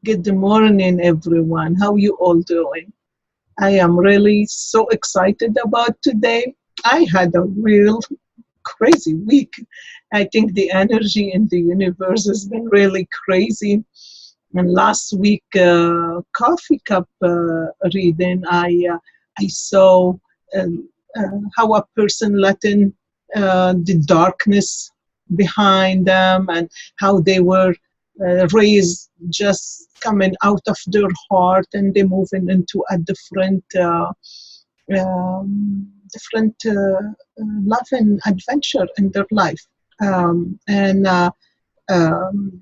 Good morning, everyone. How you all doing? I am really so excited about today. I had a real crazy week. I think the energy in the universe has been really crazy. And last week, coffee cup reading, I saw how a person let in the darkness behind them, and how they were rays just coming out of their heart, and they moving into a different love and adventure in their life. And um,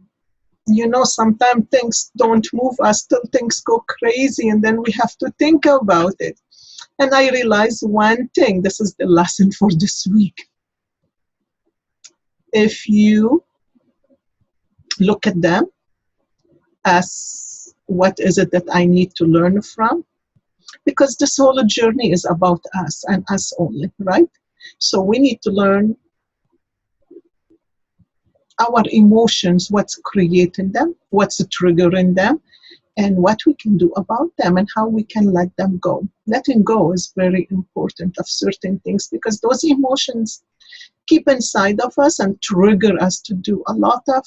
sometimes things don't move us till things go crazy, and then we have to think about it. And I realized one thing. This is the lesson for this week. If you look at them as what is it that I need to learn from, because this whole journey is about us and us only, right? So we need to learn our emotions, what's creating them, what's triggering them, and what we can do about them, and how we can let them go. Letting go is very important of certain things, because those emotions keep inside of us and trigger us to do a lot of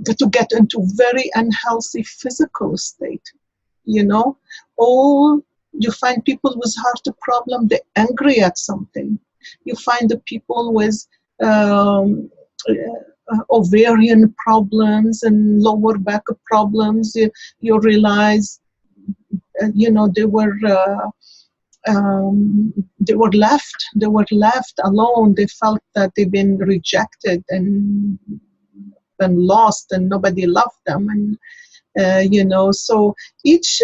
to get into very unhealthy physical state. You know, all you find people with heart problem, they're angry at something. You find the people with ovarian problems and lower back problems. You realize, they were left alone. They felt that they've been rejected and been lost, and nobody loved them. And so each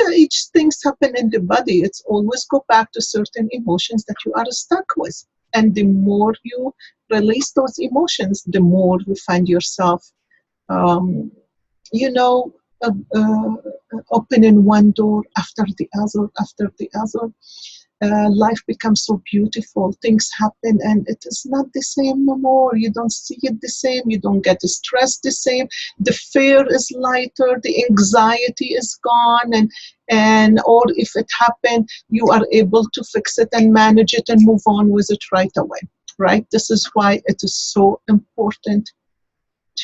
things happen in the body. It's always go back to certain emotions that you are stuck with, and the more you release those emotions, the more you find yourself um, you know uh, uh, opening one door after the other. Life becomes so beautiful. Things happen, and it is not the same no more. You don't see it the same. You don't get stressed the same. The fear is lighter. The anxiety is gone, and or if it happened, you are able to fix it and manage it and move on with it right away. Right? This is why it is so important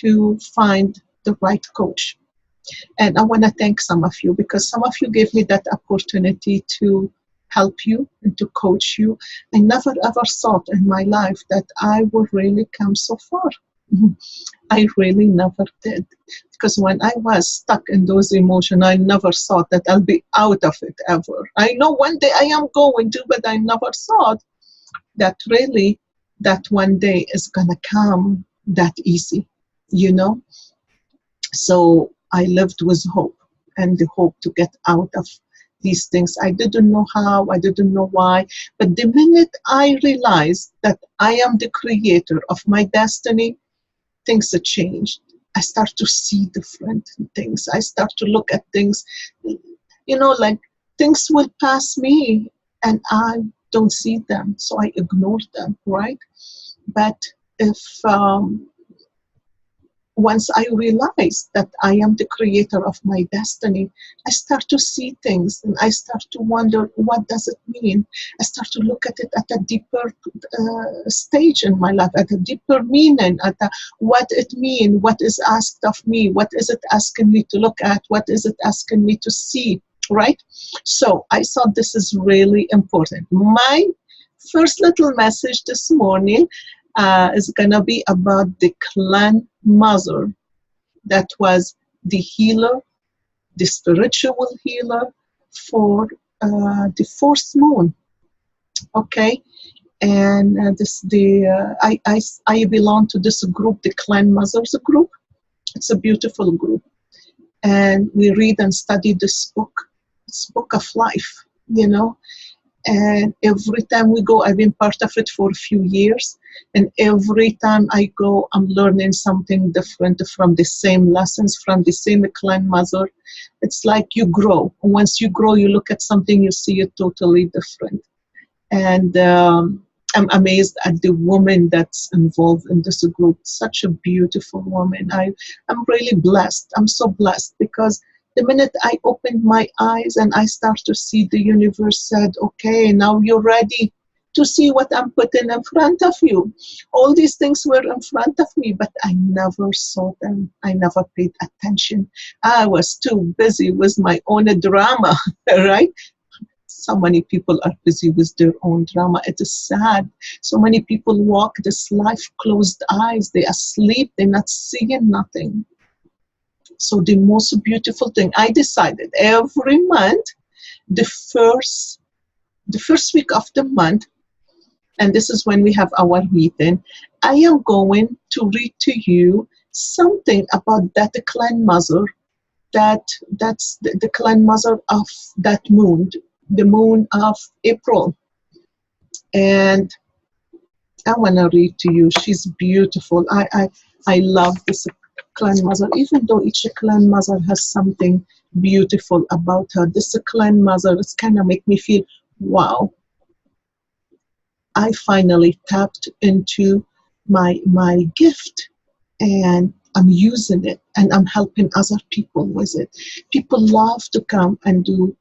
to find the right coach. And I want to thank some of you, because some of you gave me that opportunity to help you and to coach you. I never ever thought in my life that I would really come so far. I really never did. Because when I was stuck in those emotions, I never thought that I'll be out of it ever. I know one day I am going to, but I never thought that really that one day is going to come that easy, you know? So I lived with hope, and the hope to get out of these things. I didn't know how, I didn't know why, but the minute I realized that I am the creator of my destiny, things have changed. I start to see different things. I start to look at things, like things will pass me and I don't see them, so I ignore them, right? But if once I realize that I am the creator of my destiny, I start to see things, and I start to wonder, what does it mean? I start to look at it at a deeper stage in my life, at a deeper meaning, what it means, what is asked of me, what is it asking me to look at, what is it asking me to see, right? So I thought this is really important. My first little message this morning is going to be about the clan mother that was the healer, the spiritual healer for the fourth moon. Okay, and I belong to this group, the Clan Mothers group. It's a beautiful group, and we read and study this book. It's book of life, And every time we go, I've been part of it for a few years. And every time I go, I'm learning something different from the same lessons, from the same clan mother. It's like you grow. Once you grow, you look at something, you see it totally different. And I'm amazed at the woman that's involved in this group. Such a beautiful woman. I'm really blessed. I'm so blessed because the minute I opened my eyes and I start to see, the universe said, okay, now you're ready to see what I'm putting in front of you. All these things were in front of me, but I never saw them. I never paid attention. I was too busy with my own drama, right? So many people are busy with their own drama. It is sad. So many people walk this life closed eyes. They're asleep. They're not seeing nothing. So the most beautiful thing, I decided every month, the first week of the month, and this is when we have our meeting, I am going to read to you something about that clan mother, that's the clan mother of that moon, the moon of April. And I want to read to you. She's beautiful. I love this clan mother, even though each clan mother has something beautiful about her. This clan mother is kind of make me feel, wow, I finally tapped into my gift, and I'm using it, and I'm helping other people with it. People love to come and do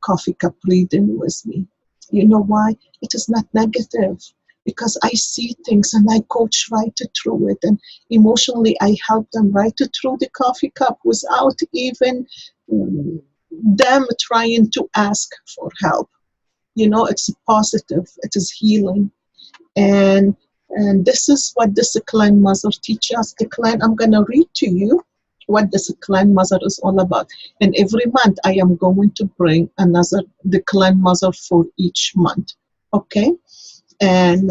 coffee cup reading with me. You know why? It is not negative, because I see things and I coach right through it, and emotionally I help them right through the coffee cup without even them trying to ask for help. You know, it's positive, it is healing. And this is what this clan mother teaches us. The clan, I'm going to read to you what this clan mother is all about. And every month I am going to bring another, the clan mother for each month. Okay? And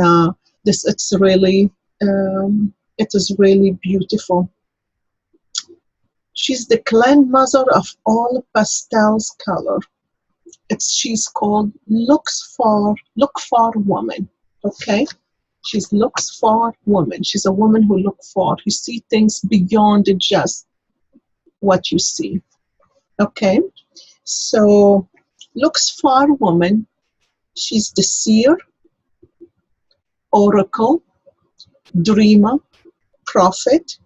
this, it's really, it is really beautiful. She's the clan mother of all pastels color. She's called look for woman. Okay? She's looks for woman. She's a woman who look for, who see things beyond just what you see. Okay? So looks for woman. She's the seer, oracle, dreamer, prophet,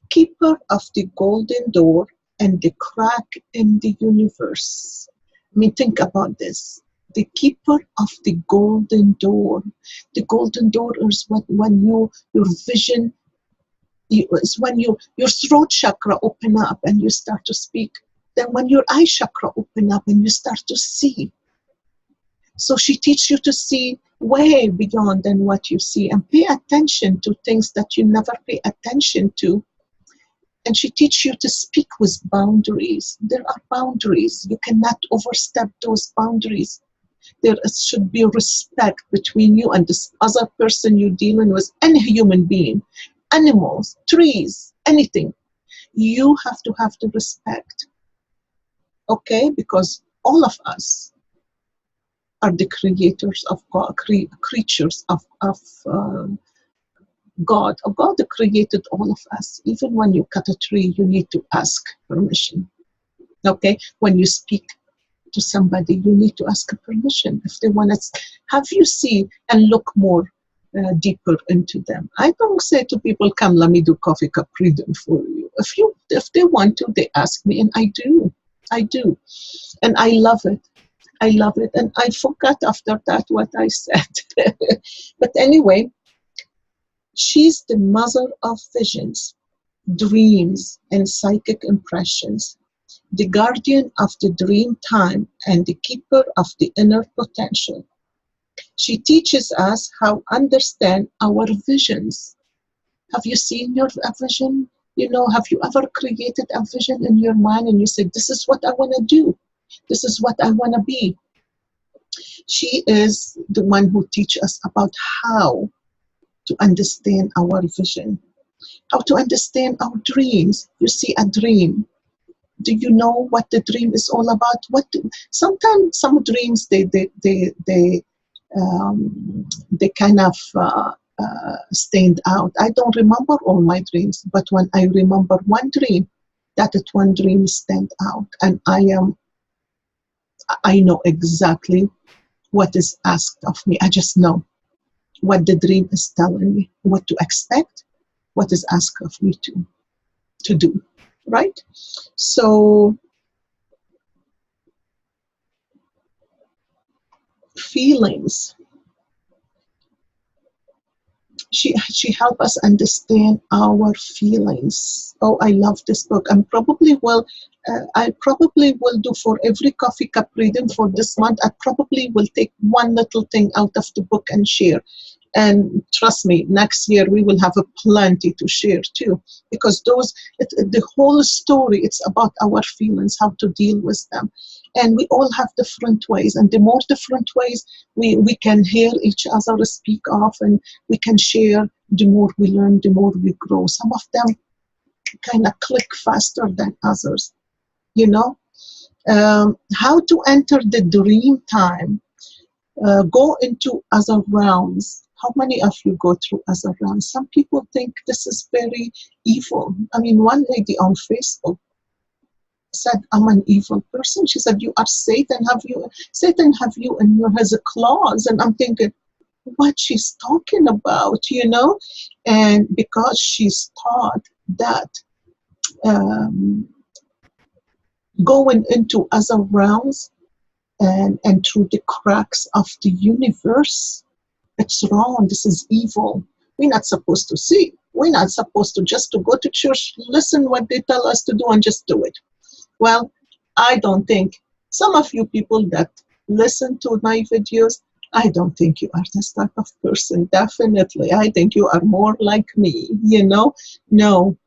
keeper of the golden door and the crack in the universe. I mean, think about this. The keeper of the golden door. The golden door is when your vision, is when your throat chakra open up and you start to speak. Then when your eye chakra open up and you start to see. So she teaches you to see way beyond than what you see, and pay attention to things that you never pay attention to. And she teaches you to speak with boundaries. There are boundaries. You cannot overstep those boundaries. There should be respect between you and this other person you're dealing with, any human being, animals, trees, anything. You have to have the respect. Okay? Because all of us are the creators of God, creatures of God. God created all of us. Even when you cut a tree, you need to ask permission. Okay? When you speak to somebody, you need to ask if they want to have you see and look more deeper into them. I don't say to people, come, let me do coffee cup reading for you. If they want to, they ask me, and I do. And I love it. And I forgot after that what I said. But anyway, she's the mother of visions, dreams, and psychic impressions, the guardian of the dream time and the keeper of the inner potential. She teaches us how to understand our visions. Have you seen your vision? You know, have you ever created a vision in your mind and you said, this is what I want to do. This is what I want to be. She is the one who teaches us about how to understand our vision, how to understand our dreams. You see a dream. Do you know what the dream is all about? Sometimes some dreams they kind of stand out. I don't remember all my dreams, but when I remember one dream, that one dream stand out, and I know exactly what is asked of me. I just know. what the dream is telling me, what to expect, what is asked of me to do, right? So feelings, she helped us understand our feelings. Oh, I love this book. I probably will do, for every coffee cup reading for this month, I probably will take one little thing out of the book and share. And trust me, next year we will have a plenty to share too, because the whole story, it's about our feelings, how to deal with them. And we all have different ways, and the more different ways we can hear each other speak of, and we can share, the more we learn, the more we grow. Some of them kind of click faster than others, you know. How to enter the dream time, go into other realms. How many of you go through other realms? Some people think this is very evil. I mean, one lady on Facebook said, I'm an evil person. She said, you are Satan. Satan have you in your has a claws? And I'm thinking, what she's talking about, you know? And because she's taught that going into other realms and through the cracks of the universe, it's wrong. This is evil. We're not supposed to see. We're not supposed to just to go to church, listen what they tell us to do, and just do it. Well, I don't think, some of you people that listen to my videos, I don't think you are this type of person. Definitely. I think you are more like me, you know? No.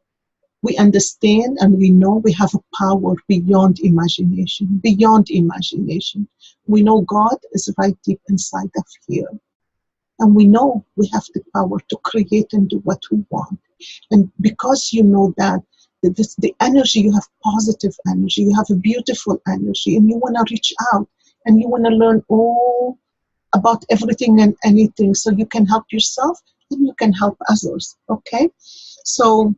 We understand and we know we have a power beyond imagination, beyond imagination. We know God is right deep inside of here. And we know we have the power to create and do what we want. And because you know that, the energy, you have positive energy, you have a beautiful energy, and you want to reach out and you want to learn all about everything and anything, so you can help yourself and you can help others, okay? So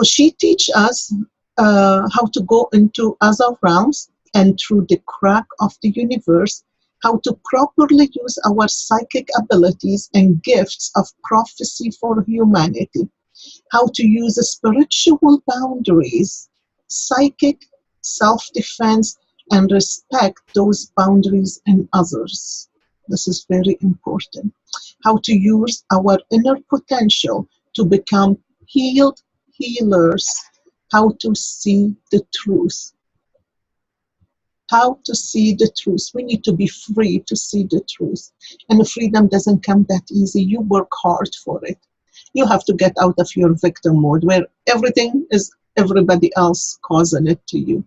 she teach us how to go into other realms and through the crack of the universe, how to properly use our psychic abilities and gifts of prophecy for humanity, how to use the spiritual boundaries, psychic, self-defense, and respect those boundaries in others. This is very important. How to use our inner potential to become healed healers, how to see the truth. How to see the truth. We need to be free to see the truth. And the freedom doesn't come that easy. You work hard for it. You have to get out of your victim mode where everything is everybody else causing it to you.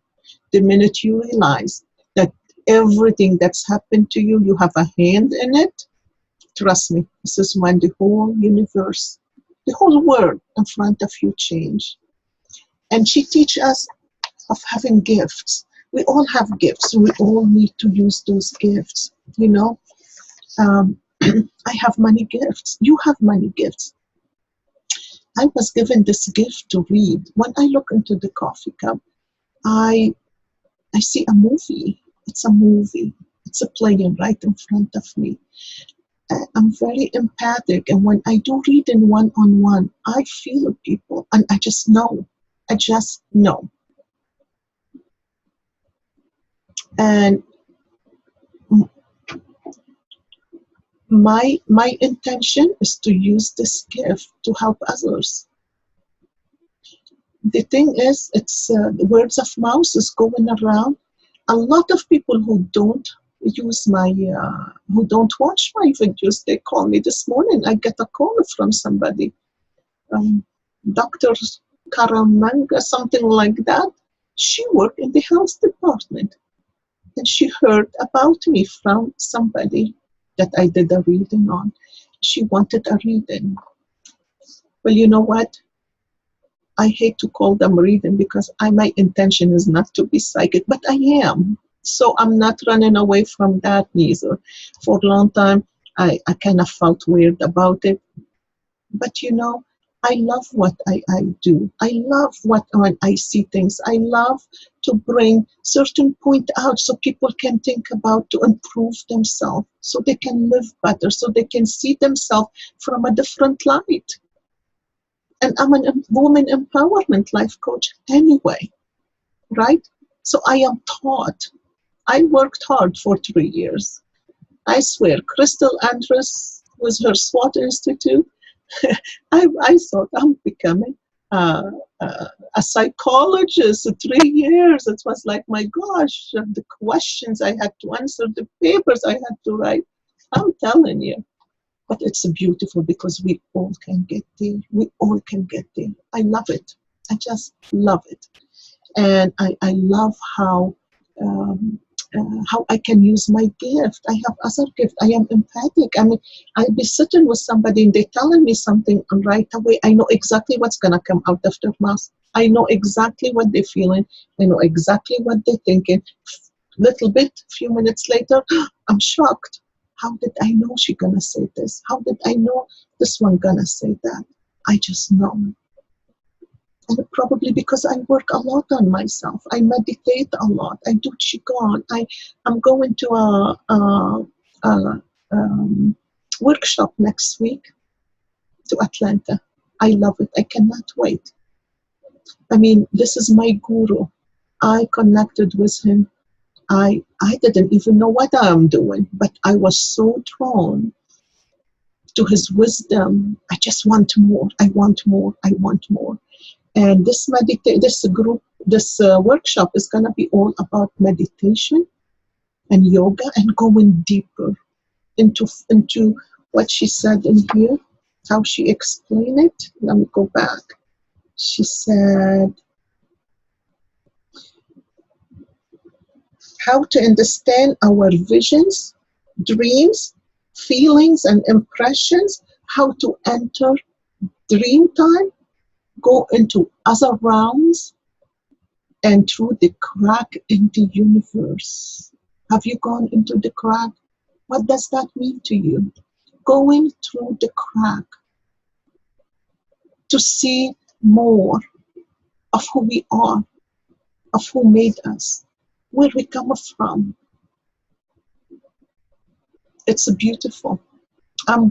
The minute you realize that everything that's happened to you, you have a hand in it, trust me, this is when the whole universe, the whole world in front of you change. And she teaches us of having gifts. We all have gifts. We all need to use those gifts, you know. I have many gifts. You have many gifts. I was given this gift to read. When I look into the coffee cup, I see a movie. It's a movie. It's a playing right in front of me. I'm very empathic, and when I do read in one-on-one, I feel people, and I just know. I just know. And my intention is to use this gift to help others. The thing is, it's the words of mouth is going around. A lot of people who don't use who don't watch my videos, they call me this morning. I get a call from somebody, Dr. Karamanga, something like that. She worked in the health department, and she heard about me from somebody that I did a reading on. She wanted a reading. Well, you know what? I hate to call them reading because my intention is not to be psychic, but I am. So I'm not running away from that neither. For a long time, I kind of felt weird about it. But you know, I love what I do. I love when I see things. I love to bring certain point out so people can think about to improve themselves, so they can live better, so they can see themselves from a different light. And I'm a woman empowerment life coach anyway, right? So I am taught. I worked hard for 3 years. I swear, Crystal Andrus was her SWAT Institute. I thought I'm becoming a psychologist. 3 years. It was like, my gosh, the questions I had to answer, the papers I had to write. I'm telling you. But it's beautiful because we all can get there. We all can get there. I love it. I just love it. And I love how I can use my gift. I have other gift. I am empathic. I mean, I'll be sitting with somebody and they're telling me something, and right away I know exactly what's gonna come out of their mouth. I know exactly what they're feeling. I know exactly what they're thinking. Little bit, few minutes later, I'm shocked. How did I know she gonna say this? How did I know this one gonna say that? I just know. And probably because I work a lot on myself. I meditate a lot. I do qigong. I'm going to a workshop next week to Atlanta. I love it. I cannot wait. I mean, this is my guru. I connected with him. I didn't even know what I'm doing, but I was so drawn to his wisdom. I just want more. I want more. I want more. And this workshop is going to be all about meditation and yoga and going deeper into what she said in here, how she explained it. Let me go back. She said, how to understand our visions, dreams, feelings, and impressions, how to enter dream time, go into other realms, and through the crack in the universe. Have you gone into the crack? What does that mean to you? Going through the crack to see more of who we are, of who made us, where we come from. It's beautiful. I'm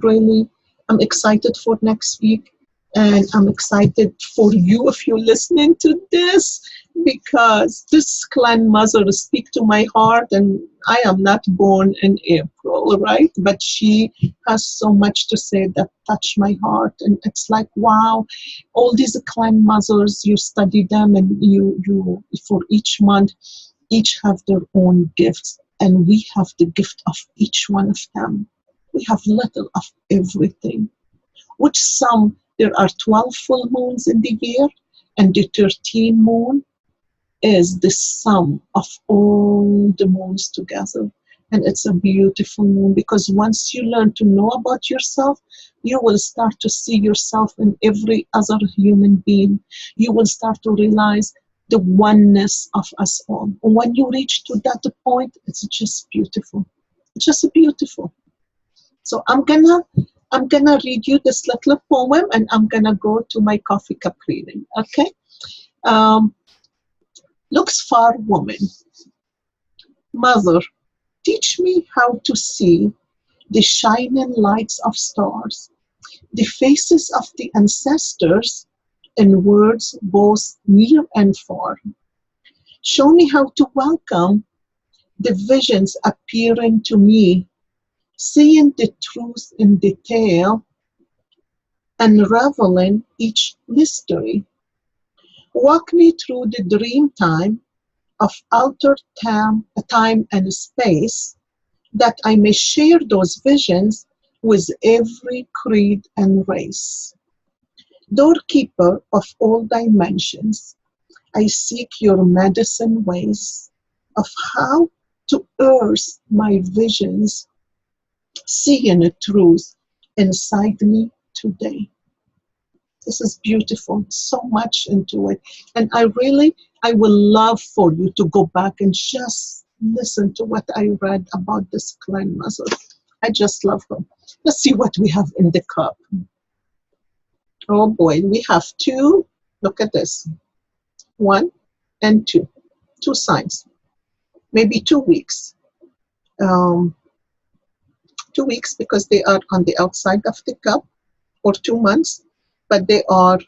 excited for next week. And I'm excited for you if you're listening to this, because this clan mother speaks to my heart, and I am not born in April, right? But she has so much to say that touch my heart. And it's like, wow, all these clan mothers, you study them, and you for each month, each have their own gifts. And we have the gift of each one of them. We have little of everything, which some, there are 12 full moons in the year, and the 13th moon is the sum of all the moons together. And it's a beautiful moon, because once you learn to know about yourself, you will start to see yourself in every other human being. You will start to realize the oneness of us all. When you reach to that point, it's just beautiful. It's just beautiful. So I'm gonna read you this little poem, and I'm gonna go to my coffee cup reading. Okay. Looks far, woman. Mother, teach me how to see the shining lights of stars, the faces of the ancestors, in words both near and far. Show me how to welcome the visions appearing to me, seeing the truth in detail, unraveling each mystery. Walk me through the dream time of altered time and space, that I may share those visions with every creed and race. Doorkeeper of all dimensions, I seek your medicine ways of how to earth my visions, seeing the truth inside me today. This is beautiful, so much into it. And I would love for you to go back and just listen to what I read about this clan mother. I just love her. Let's see what we have in the cup. Oh boy, we have two. Look at this. One and two. Two signs. Maybe 2 weeks. Um, 2 weeks because they are on the outside of the cup, or 2 months, but they are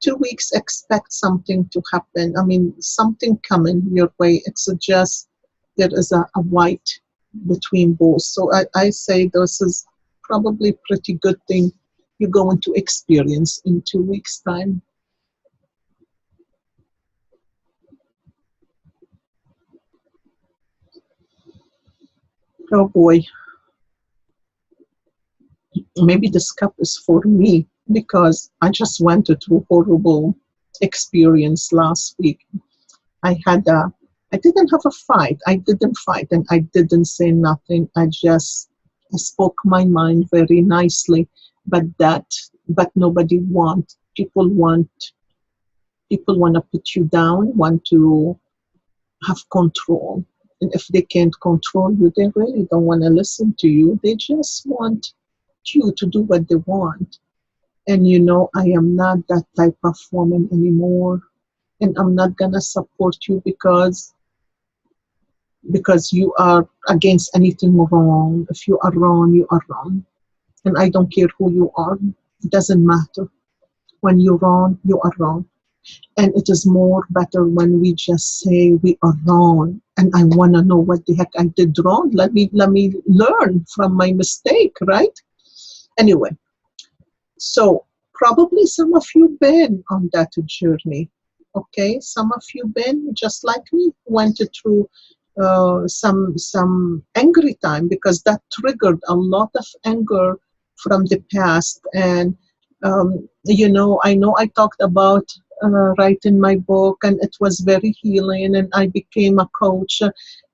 2 weeks. Expect something to happen. I mean, something coming your way. It's just there is a white between both. So I say this is probably pretty good thing you're going to experience in 2 weeks' time. Oh boy, maybe this cup is for me because I just went through horrible experience last week. I had a, I didn't have a fight. I didn't fight and I didn't say nothing. I spoke my mind very nicely, but but nobody people want to put you down, want to have control. And if they can't control you, they really don't want to listen to you. They just want you to do what they want. And I am not that type of woman anymore. And I'm not gonna support you because you are against anything wrong. If you are wrong, you are wrong. And I don't care who you are. It doesn't matter. When you're wrong, you are wrong. And it is more better when we just say we are wrong. And I wanna know what the heck I did wrong. Let me learn from my mistake, right? Anyway, so probably some of you been on that journey. Okay, some of you been just like me, went through some angry time because that triggered a lot of anger from the past. And I know I talked about writing my book, and it was very healing. And I became a coach,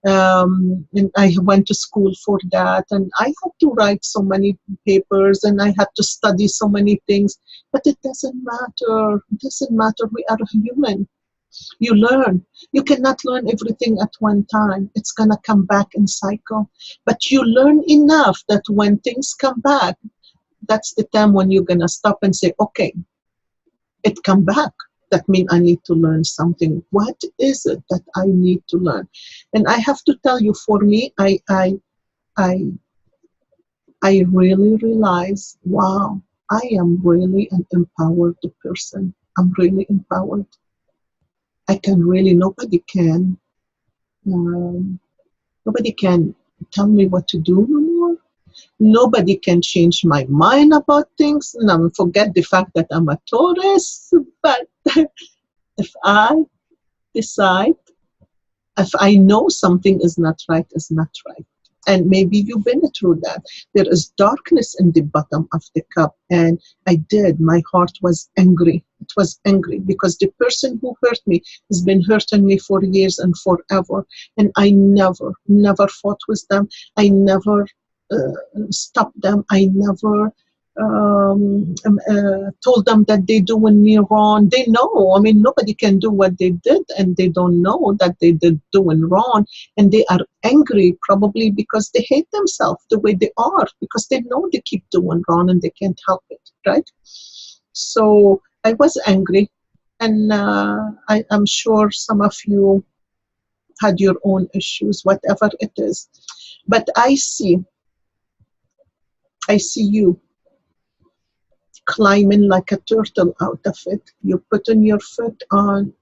and I went to school for that. And I had to write so many papers, and I had to study so many things. But it doesn't matter. It doesn't matter. We are human. You learn. You cannot learn everything at one time. It's gonna come back in cycle. But you learn enough that when things come back, that's the time when you're gonna stop and say, okay, it come back. That means I need to learn something. What is it that I need to learn? And I have to tell you, for me, I I really realize, wow, I am really an empowered person. I'm really empowered. I can really, um, nobody can tell me what to do no more. Nobody can change my mind about things. And forget the fact that I'm a Taurus. But if I decide, if I know something is not right, is not right. And maybe you've been through that. There is darkness in the bottom of the cup. And my heart was angry. It was angry because the person who hurt me has been hurting me for years and forever. And I never fought with them. I never stopped them. I never told them that they doing me wrong. They know. I mean, nobody can do what they did, and they don't know that they did doing wrong, and they are angry probably because they hate themselves the way they are, because they know they keep doing wrong and they can't help it, right? So I was angry, and I'm sure some of you had your own issues, whatever it is. But I see you climbing like a turtle out of it. You're putting your foot on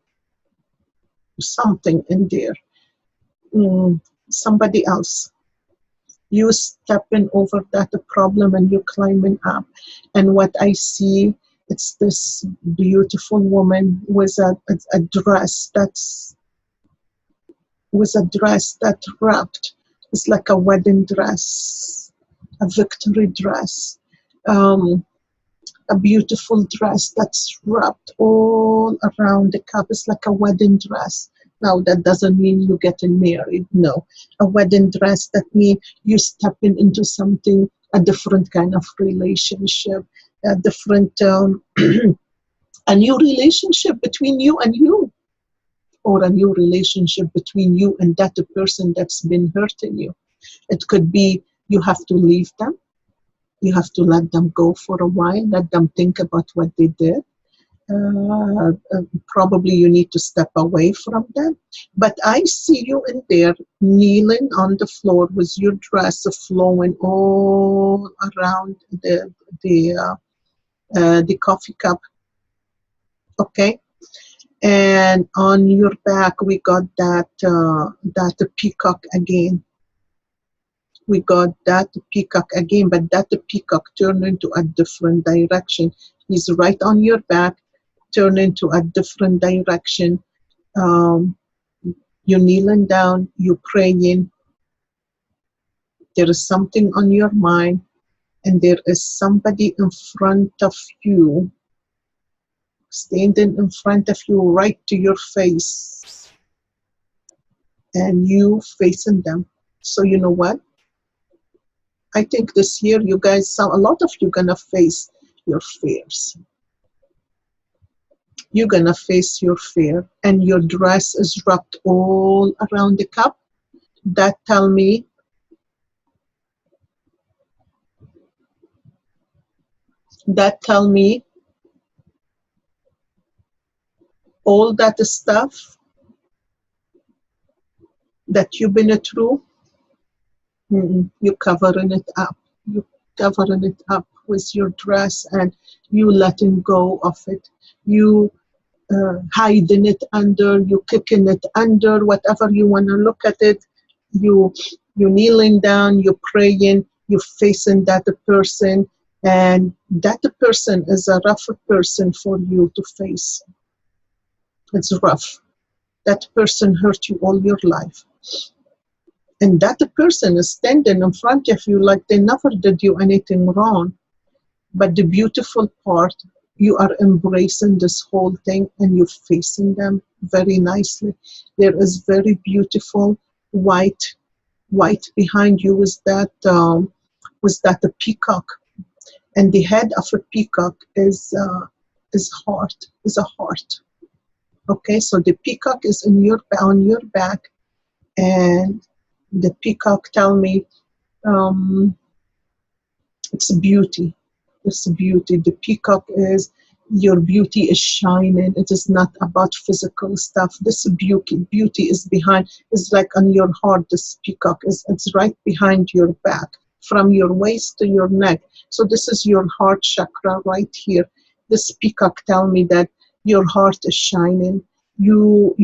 something in there. Somebody else. You stepping over that problem and you're climbing up. And what I see, it's this beautiful woman with a dress that wrapped. It's like a wedding dress, a victory dress. Um, a beautiful dress that's wrapped all around the cup. It's like a wedding dress. Now, that doesn't mean you're getting married. No. A wedding dress, that means you're stepping into something, a different kind of relationship, a different, a new relationship between you and you, or a new relationship between you and that person that's been hurting you. It could be you have to leave them. You have to let them go for a while, let them think about what they did. Probably you need to step away from them. But I see you in there kneeling on the floor with your dress flowing all around the coffee cup. Okay, and on your back we got that peacock again. We got that peacock again, but that peacock turned into a different direction. He's right on your back, turn into a different direction. Um, you're kneeling down, you're praying. There is something on your mind, and there is somebody in front of you, standing in front of you, right to your face, and you facing them. So you know what? I think this year you guys, a lot of you gonna face your fears. You're gonna face your fear, and your dress is wrapped all around the cup. That tell me all that stuff that you've been through, you're covering it up. You covering it up with your dress, and you letting go of it. You hiding it under, you kicking it under, whatever you want to look at it. You kneeling down, you praying, you facing that person, and that person is a rough person for you to face. It's rough. That person hurt you all your life. And that person is standing in front of you like they never did you anything wrong. But the beautiful part, you are embracing this whole thing and you're facing them very nicely. There is very beautiful white behind you with that a peacock, and the head of a peacock is a heart. Okay, so the peacock is on your back, and the peacock tell me it's beauty. It's beauty. The peacock is your beauty is shining. It is not about physical stuff. This beauty is behind. It's like on your heart. This peacock it's right behind your back, from your waist to your neck. So this is your heart chakra right here. This peacock tell me that your heart is shining. You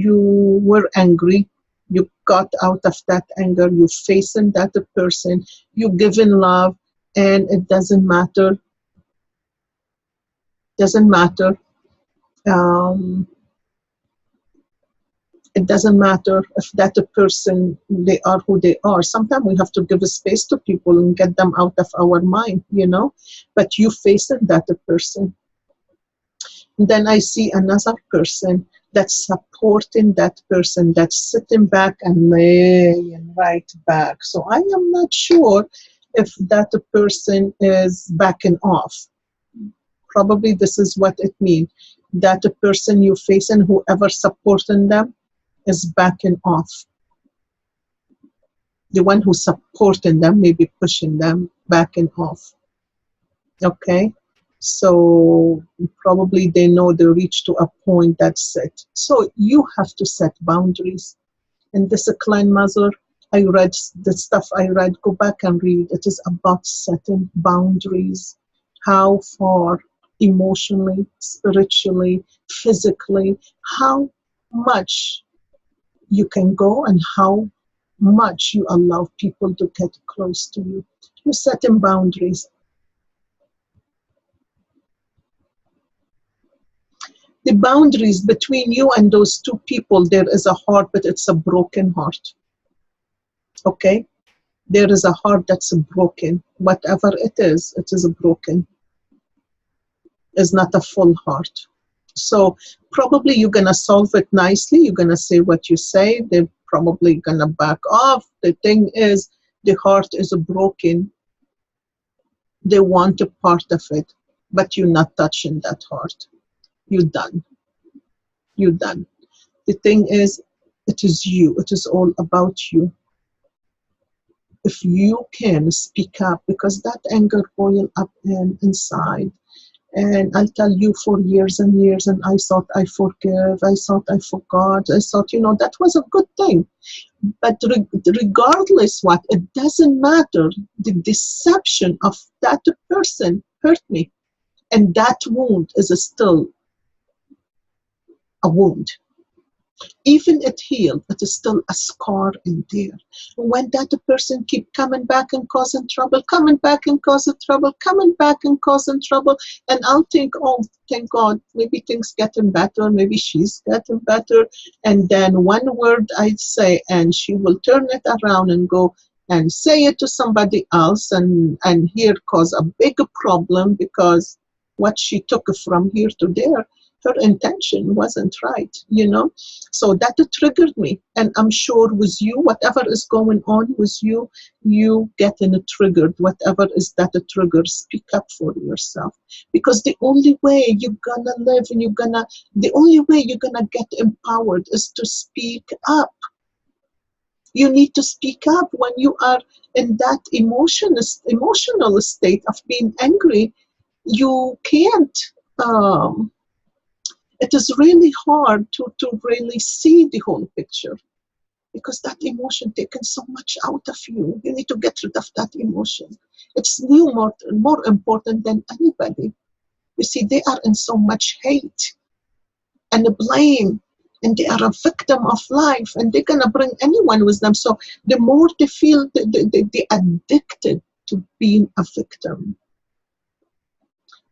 were angry. You got out of that anger. You facing that person. You giving love, and it doesn't matter. Doesn't matter. Um, it doesn't matter if that person, they are who they are. Sometimes we have to give a space to people and get them out of our mind, but you facing that person. And then I see another person that's supporting that person, that's sitting back and laying right back. So I am not sure if that person is backing off. Probably this is what it means. That the person you facing, whoever supporting them, is backing off. The one who's supporting them, maybe pushing them, backing off. Okay? So probably they know they reach to a point that's it. So you have to set boundaries. And this Klein Mother, I read the stuff I read, go back and read. It is about setting boundaries. How far emotionally, spiritually, physically, how much you can go and how much you allow people to get close to you. You're setting boundaries. The boundaries between you and those two people, there is a heart, but it's a broken heart. Okay? There is a heart that's broken. Whatever it is broken. It's not a full heart. So probably you're going to solve it nicely. You're going to say what you say. They're probably going to back off. The thing is, the heart is broken. They want a part of it, but you're not touching that heart. You're done. You're done. The thing is, it is you. It is all about you. if you can speak up, because that anger boiled up inside. And I'll tell you, for years and years, and I thought I forgive, I thought I forgot, I thought, that was a good thing. But regardless what, it doesn't matter. The deception of that person hurt me. And that wound is still a wound. Even it healed, it is still a scar in there. When that person keep coming back and causing trouble, coming back and causing trouble, coming back and causing trouble, and I'll think, oh, thank God, maybe things getting better, maybe she's getting better, and then one word I'd say, and she will turn it around and go and say it to somebody else, and here cause a big problem, because what she took from here to there, her intention wasn't right, So that triggered me. And I'm sure with you, whatever is going on with you, you getting triggered, whatever is that trigger, speak up for yourself. Because the only way you're gonna live and the only way you're gonna get empowered is to speak up. You need to speak up when you are in that emotional state of being angry. You can't, it is really hard to really see the whole picture, because that emotion taken so much out of you. You need to get rid of that emotion. It's more important than anybody. You see, they are in so much hate and blame, and they are a victim of life, and they're going to bring anyone with them. So the more they feel they addicted to being a victim.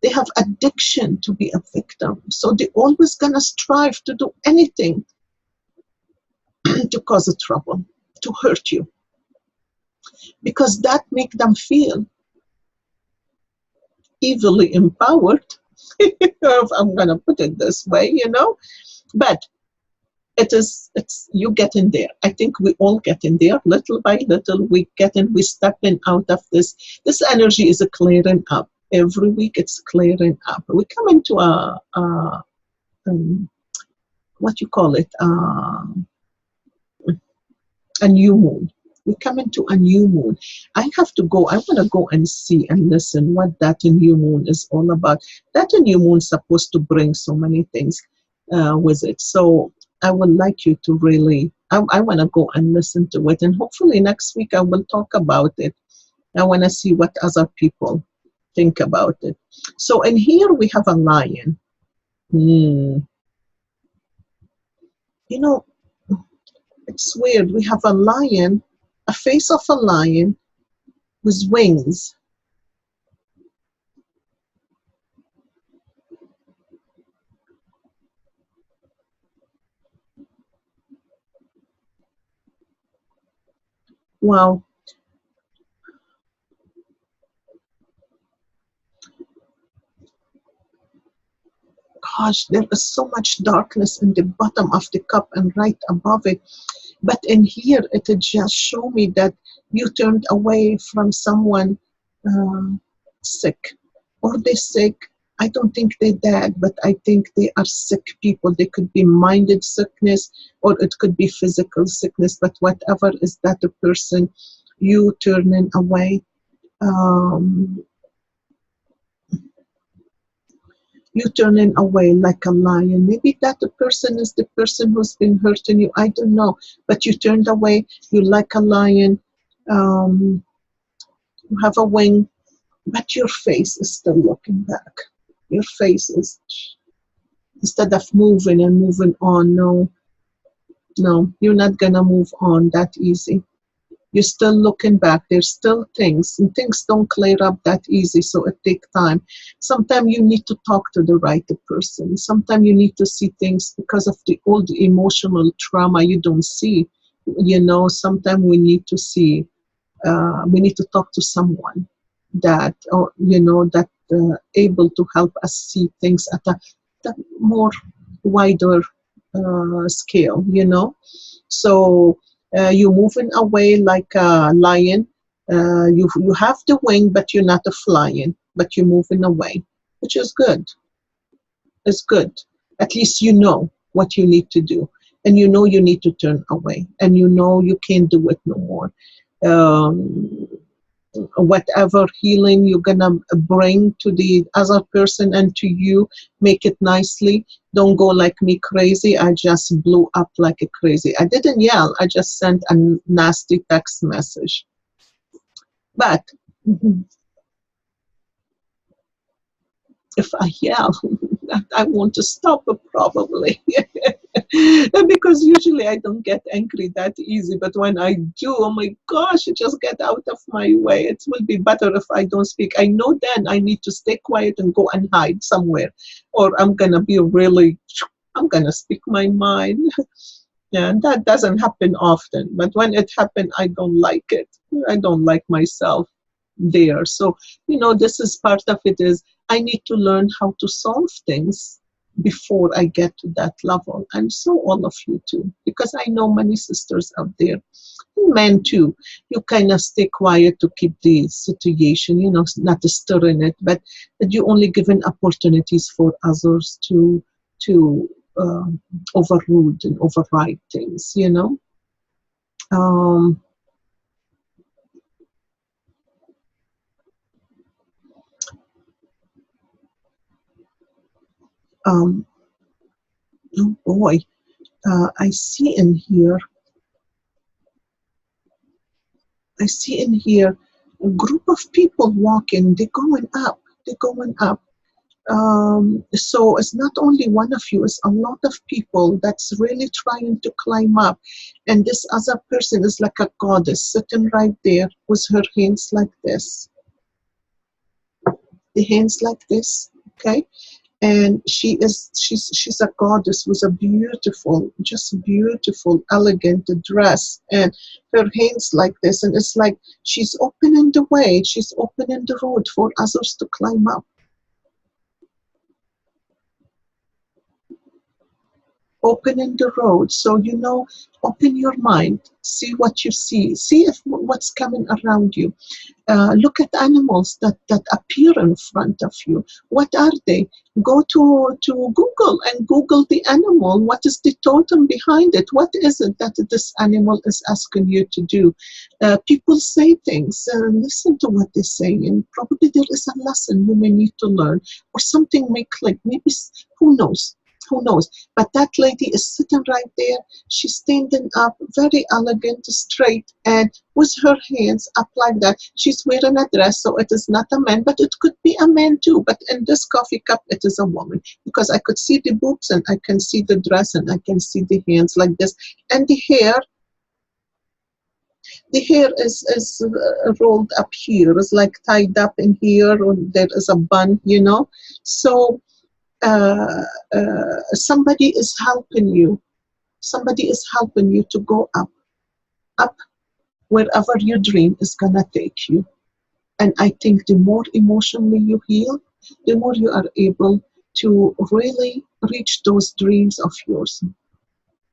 They have addiction to be a victim. So they're always going to strive to do anything to cause a trouble, to hurt you. Because that makes them feel evilly empowered, if I'm going to put it this way, But it's you get in there. I think we all get in there, little by little. We stepping out of this. This energy is clearing up. Every week it's clearing up. We come into what you call it, a new moon. We come into a new moon. I want to go and see and listen what that new moon is all about. That new moon is supposed to bring so many things with it. So I would like you to really, I want to go and listen to it. And hopefully next week I will talk about it. I want to see what other people think about it. So in here we have a lion. It's weird. We have a lion, a face of a lion with wings. Wow. Gosh, there is so much darkness in the bottom of the cup and right above it. But in here, it just show me that you turned away from someone sick. Or they're sick. I don't think they're dead, but I think they are sick people. They could be minded sickness, or it could be physical sickness. But whatever is that a person, you turning away. You turning away like a lion. Maybe that the person is the person who's been hurting you. I don't know. But you turned away. You like a lion. You have a wing, but your face is still looking back. Your face is, instead of moving and moving on, no, you're not gonna move on that easy. You're still looking back. There's still things, and things don't clear up that easy, so it takes time. Sometimes you need to talk to the right person. Sometimes you need to see things because of the old emotional trauma you don't see. Sometimes we need to see, we need to talk to someone that, that able to help us see things at a more wider scale, So you're moving away like a lion. You have the wing, but you're not a flying, but you're moving away, which is good. It's good. At least you know what you need to do, and you know you need to turn away, and you know you can't do it no more. um, whatever healing you're gonna bring to the other person and to you, make it nicely. Don't go like me crazy. I just blew up like a crazy. I didn't yell, I just sent a nasty text message. But if I yell, I want to stop it probably. Because usually I don't get angry that easy, but when I do, oh my gosh, it just get out of my way. It will be better if I don't speak. I know then I need to stay quiet and go and hide somewhere, or I'm gonna speak my mind. Yeah, and that doesn't happen often, but when it happens, I don't like it. I don't like myself there. So, this is part of it is I need to learn how to solve things before I get to that level. And so all of you too, because I know many sisters out there, men too, you kind of stay quiet to keep the situation, not to stir in it, but you only given opportunities for others to overrule and override things. Um, um, oh boy, I see in here, a group of people walking, they're going up. So it's not only one of you, it's a lot of people that's really trying to climb up. And this other person is like a goddess sitting right there with her hands like this, the hands like this, okay? And she's a goddess with a beautiful, just beautiful, elegant dress, and her hands like this, and it's like she's opening the way, she's opening the road for others to climb up. Opening the road. So, open your mind, see what you see if what's coming around you. Look at animals that appear in front of you. What are they? Go to Google and Google the animal. What is the totem behind it? What is it that this animal is asking you to do? People say things. Listen to what they say, and probably there is a lesson you may need to learn, or something may click. Maybe, who knows? Who knows? But that lady is sitting right there. She's standing up, very elegant, straight, and with her hands up like that. She's wearing a dress, so it is not a man, but it could be a man too. But in this coffee cup, it is a woman, because I could see the boobs and I can see the dress and I can see the hands like this. And the hair is rolled up here. It's like tied up in here, or there is a bun. So somebody is helping you. Somebody is helping you to go up wherever your dream is gonna take you. And I think the more emotionally you heal, the more you are able to really reach those dreams of yours.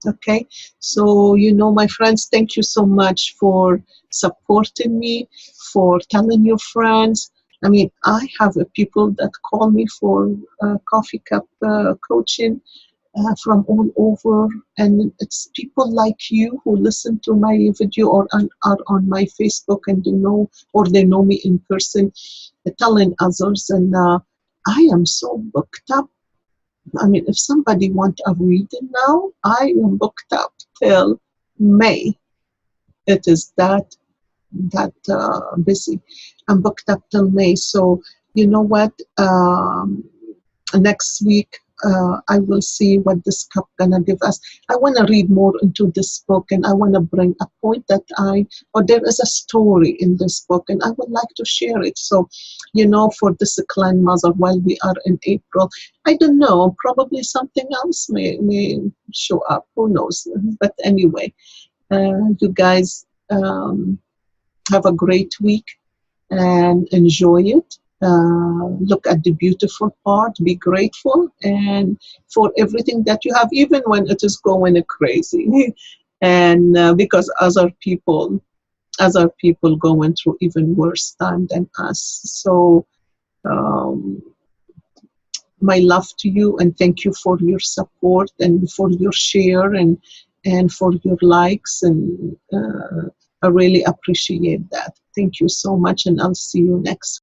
Okay, so my friends, thank you so much for supporting me, for telling your friends. I mean, I have people that call me for coffee cup coaching from all over, and it's people like you who listen to my video or are on my Facebook, and they know me in person, telling others. And I am so booked up. I mean, if somebody wants a reading now, I am booked up till May. It is that busy. I'm booked up till May. So you know what? Next week I will see what this cup gonna give us. I want to read more into this book, and I want to bring a point that there is a story in this book, and I would like to share it. So, for this clan mother, while we are in April, I don't know, probably something else may show up. Who knows? But anyway, you guys have a great week and enjoy it. Look at the beautiful part, be grateful, and for everything that you have, even when it is going crazy. And because other people going through even worse time than us. So um, my love to you, and thank you for your support and for your share and for your likes, and I really appreciate that. Thank you so much, and I'll see you next